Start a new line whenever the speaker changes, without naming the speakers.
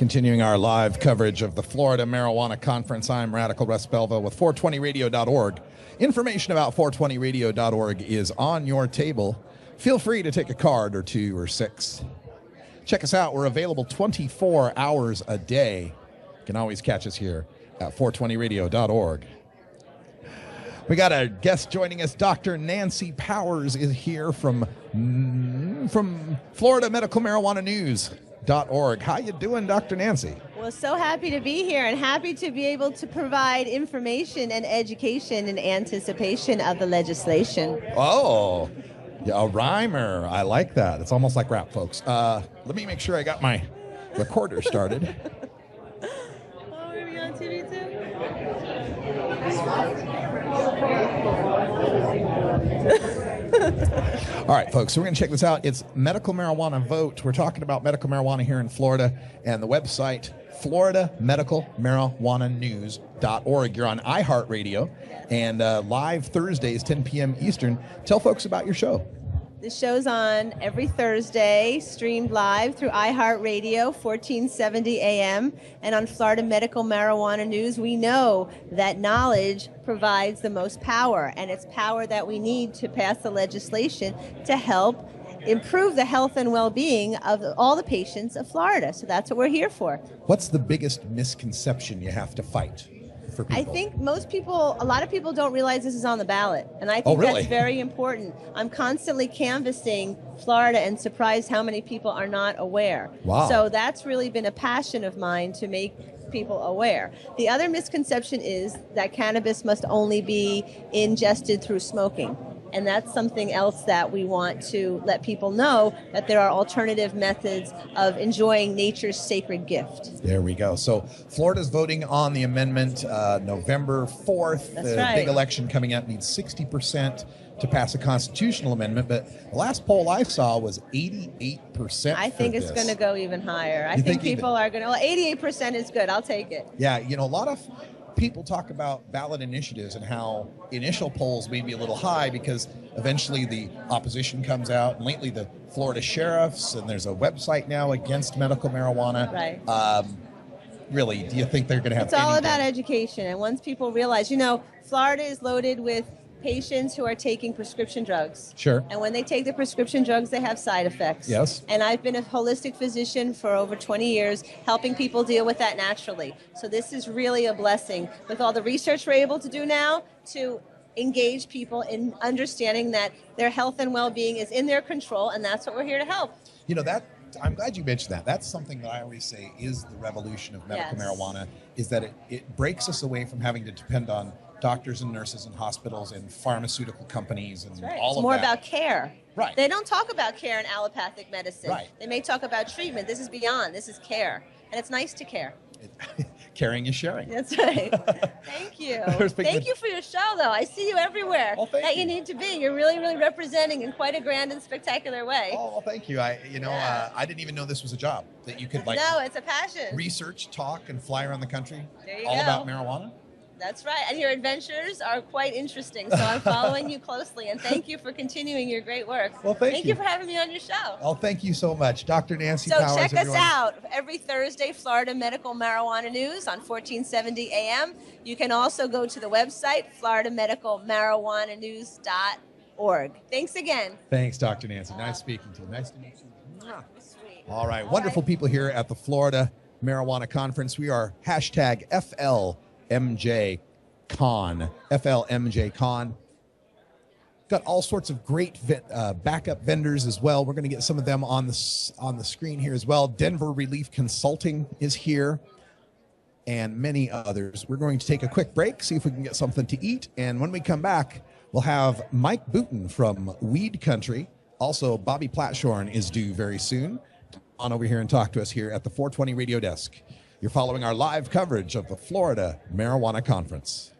Continuing our live coverage of the Florida Marijuana Conference, I'm Radical Russ Belville with 420radio.org. Information about 420radio.org is on your table. Feel free to take a card or two or six. Check us out. We're available 24 hours a day. You can always catch us here at 420radio.org. We got a guest joining us. Dr. Nancy Powers is here from Florida Medical Marijuana News.org. How you doing, Dr. Nancy?
Well, so happy to be here and happy to be able to provide information and education in anticipation of the legislation.
Oh, yeah, a rhymer. I like that. It's almost like rap, folks. Let me make sure I got my recorder started.
Oh, we're going to be on TV too?
All right, folks, so we're going to check this out. It's Medical Marijuana Vote. We're talking about medical marijuana here in Florida, and the website, FloridaMedicalMarijuanaNews.org. You're on iHeartRadio, and live Thursdays, 10 p.m. Eastern. Tell folks about your show.
The show's on every Thursday, streamed live through iHeartRadio, 1470 AM. And on Florida Medical Marijuana News, we know that knowledge provides the most power, and it's power that we need to pass the legislation to help improve the health and well-being of all the patients of Florida. So that's what we're here for.
What's the biggest misconception you have to fight for people?
I think a lot of people don't realize this is on the ballot, and I think that's very important. I'm constantly canvassing Florida and surprised how many people are not aware.
Wow.
So that's really been a passion of mine to make people aware. The other misconception is that cannabis must only be ingested through smoking. And that's something else that we want to let people know, that there are alternative methods of enjoying nature's sacred gift.
There we go. So Florida's voting on the amendment November 4th.
That's
the
right.
big election coming up needs 60% to pass a constitutional amendment. But the last poll I saw was 88%.
I think it's going to go even higher. I think people are going to, 88% is good. I'll take it.
Yeah, you know, a lot of people talk about ballot initiatives and how initial polls may be a little high because eventually the opposition comes out. And lately the Florida sheriffs, and there's a website now against medical marijuana.
Right.
Really, do you think they're going to have
It's all about education. And once people realize, Florida is loaded with patients who are taking prescription drugs.
Sure.
And when they take the prescription drugs, they have side effects.
Yes.
And I've been a holistic physician for over 20 years, helping people deal with that naturally. So this is really a blessing with all the research we're able to do now to engage people in understanding that their health and well-being is in their control, and that's what we're here to help.
I'm glad you mentioned that. That's something that I always say is the revolution of medical marijuana, is that it breaks us away from having to depend on doctors and nurses and hospitals and pharmaceutical companies and all of that.
It's more about care.
Right.
They don't talk about care in allopathic medicine.
Right.
They may talk about treatment. This is beyond. This is care. And it's nice to care.
Caring is sharing.
That's right. Thank you. Thank you for your show, though. I see you everywhere that you need to be. You're really, really representing in quite a grand and spectacular way.
Oh, well, thank you. I didn't even know this was a job that you could
No, it's a passion.
research, talk, and fly around the country.
There you
all
go.
About marijuana.
That's right. And your adventures are quite interesting. So I'm following you closely. And thank you for continuing your great work.
Well, thank you
for having me on your show.
Oh, thank you so much. Dr. Nancy
So
Powers.
check
everyone.
us out every Thursday, Florida Medical Marijuana News on 1470 AM. You can also go to the website, FloridaMedicalMarijuanaNews.org. Thanks again.
Thanks, Dr. Nancy. Nice speaking to you. Nice to meet you.
Sweet.
All right. Wonderful people here at the Florida Marijuana Conference. We are hashtag FLMJCon. FLMJCon. Got all sorts of great backup vendors as well. We're going to get some of them on the screen here as well. Denver Relief Consulting is here, and many others. We're going to take a quick break, see if we can get something to eat, and when we come back, we'll have Mike Booten from Weed Country. Also, Bobby Platshorn is due very soon. On over here and talk to us here at the 420 Radio Desk. You're following our live coverage of the Florida Marijuana Conference.